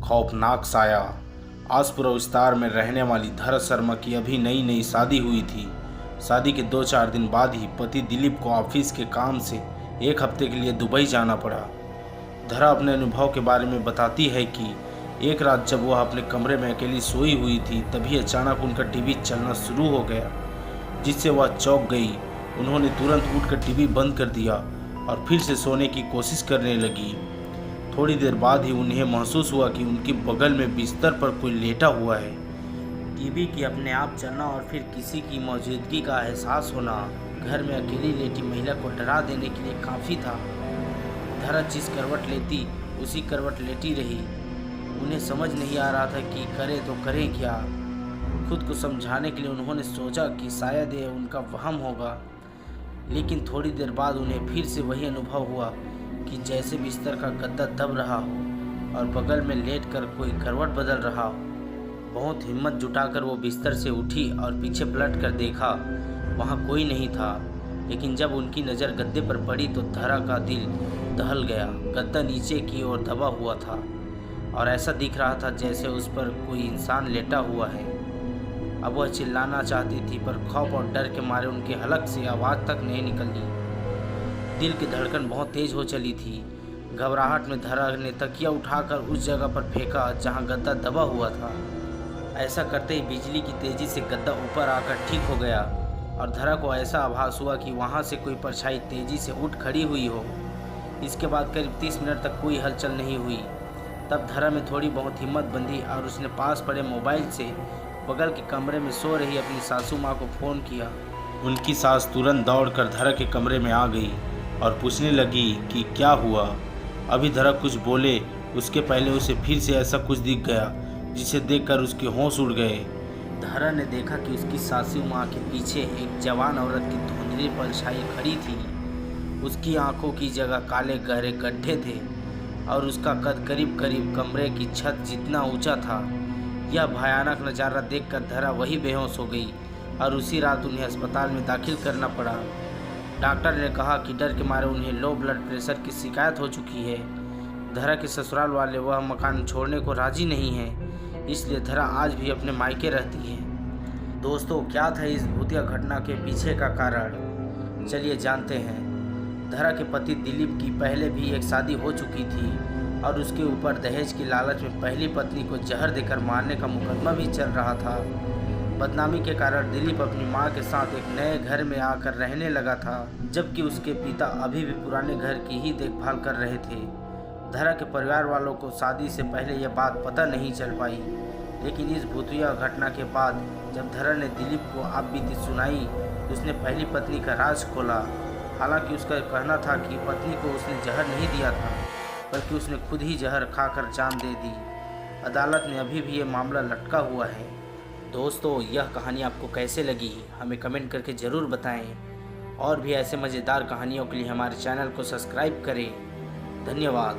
खौफनाक साया। आसपुरा विस्तार में रहने वाली धरा शर्मा की अभी नई नई शादी हुई थी। शादी के 2-4 दिन बाद ही पति दिलीप को ऑफिस के काम से 1 हफ्ते के लिए दुबई जाना पड़ा। धरा अपने अनुभव के बारे में बताती है कि एक रात जब वह अपने कमरे में अकेली सोई हुई थी, तभी अचानक उनका टीवी चलना शुरू हो गया, जिससे वह चौंक गई। उन्होंने तुरंत उठकर टीवी बंद कर दिया और फिर से सोने की कोशिश करने लगी। थोड़ी देर बाद ही उन्हें महसूस हुआ कि उनके बगल में बिस्तर पर कोई लेटा हुआ है। टीवी की अपने आप चलना और फिर किसी की मौजूदगी का एहसास होना घर में अकेली लेटी महिला को डरा देने के लिए काफ़ी था। धरा जिस करवट लेती उसी करवट लेटी रही। उन्हें समझ नहीं आ रहा था कि करे तो करें क्या। खुद को समझाने के लिए उन्होंने सोचा कि शायद ये उनका वहम होगा, लेकिन थोड़ी देर बाद उन्हें फिर से वही अनुभव हुआ कि जैसे बिस्तर का गद्दा दब रहा हो और बगल में लेटकर कोई करवट बदल रहा हो। बहुत हिम्मत जुटाकर वो बिस्तर से उठी और पीछे पलट कर देखा, वहाँ कोई नहीं था। लेकिन जब उनकी नज़र गद्दे पर पड़ी तो धरा का दिल दहल गया। गद्दा नीचे की ओर दबा हुआ था और ऐसा दिख रहा था जैसे उस पर कोई इंसान लेटा हुआ है। अब वह चिल्लाना चाहती थी, पर खौफ और डर के मारे उनके हलक से आवाज़ तक नहीं निकली। दिल की धड़कन बहुत तेज हो चली थी। घबराहट में धरा ने तकिया उठाकर उस जगह पर फेंका जहां गद्दा दबा हुआ था। ऐसा करते ही बिजली की तेज़ी से गद्दा ऊपर आकर ठीक हो गया और धरा को ऐसा आभास हुआ कि वहां से कोई परछाई तेज़ी से उठ खड़ी हुई हो। इसके बाद करीब 30 मिनट तक कोई हलचल नहीं हुई। तब धरा में थोड़ी बहुत हिम्मत बंधी और उसने पास पड़े मोबाइल से बगल के कमरे में सो रही अपनी सासू माँ को फ़ोन किया। उनकी सास तुरंत दौड़कर धरा के कमरे में आ गई और पूछने लगी कि क्या हुआ। अभी धरा कुछ बोले उसके पहले उसे फिर से ऐसा कुछ दिख गया जिसे देखकर उसके होश उड़ गए। धरा ने देखा कि उसकी सासू माँ के पीछे एक जवान औरत की धुंधली परछाई खड़ी थी। उसकी आंखों की जगह काले गहरे गड्ढे थे और उसका कद करीब करीब कमरे की छत जितना ऊंचा था। यह भयानक नज़ारा देखकर धरा वही बेहोश हो गई और उसी रात उन्हें अस्पताल में दाखिल करना पड़ा। डॉक्टर ने कहा कि डर के मारे उन्हें लो ब्लड प्रेशर की शिकायत हो चुकी है। धरा के ससुराल वाले वह मकान छोड़ने को राजी नहीं हैं, इसलिए धरा आज भी अपने मायके रहती है। दोस्तों, क्या था इस भूतिया घटना के पीछे का कारण, चलिए जानते हैं। धरा के पति दिलीप की पहले भी एक शादी हो चुकी थी और उसके ऊपर दहेज की लालच में पहली पत्नी को जहर देकर मारने का मुकदमा भी चल रहा था। बदनामी के कारण दिलीप अपनी मां के साथ एक नए घर में आकर रहने लगा था, जबकि उसके पिता अभी भी पुराने घर की ही देखभाल कर रहे थे। धरा के परिवार वालों को शादी से पहले यह बात पता नहीं चल पाई, लेकिन इस भूतिया घटना के बाद जब धरा ने दिलीप को आप बीती सुनाई, उसने पहली पत्नी का राज खोला। हालांकि उसका कहना था कि पत्नी को उसने जहर नहीं दिया था, बल्कि उसने खुद ही जहर खाकर जान दे दी। अदालत ने अभी भी ये मामला लटका हुआ है। दोस्तों, यह कहानी आपको कैसे लगी हमें कमेंट करके ज़रूर बताएं और भी ऐसे मज़ेदार कहानियों के लिए हमारे चैनल को सब्सक्राइब करें। धन्यवाद।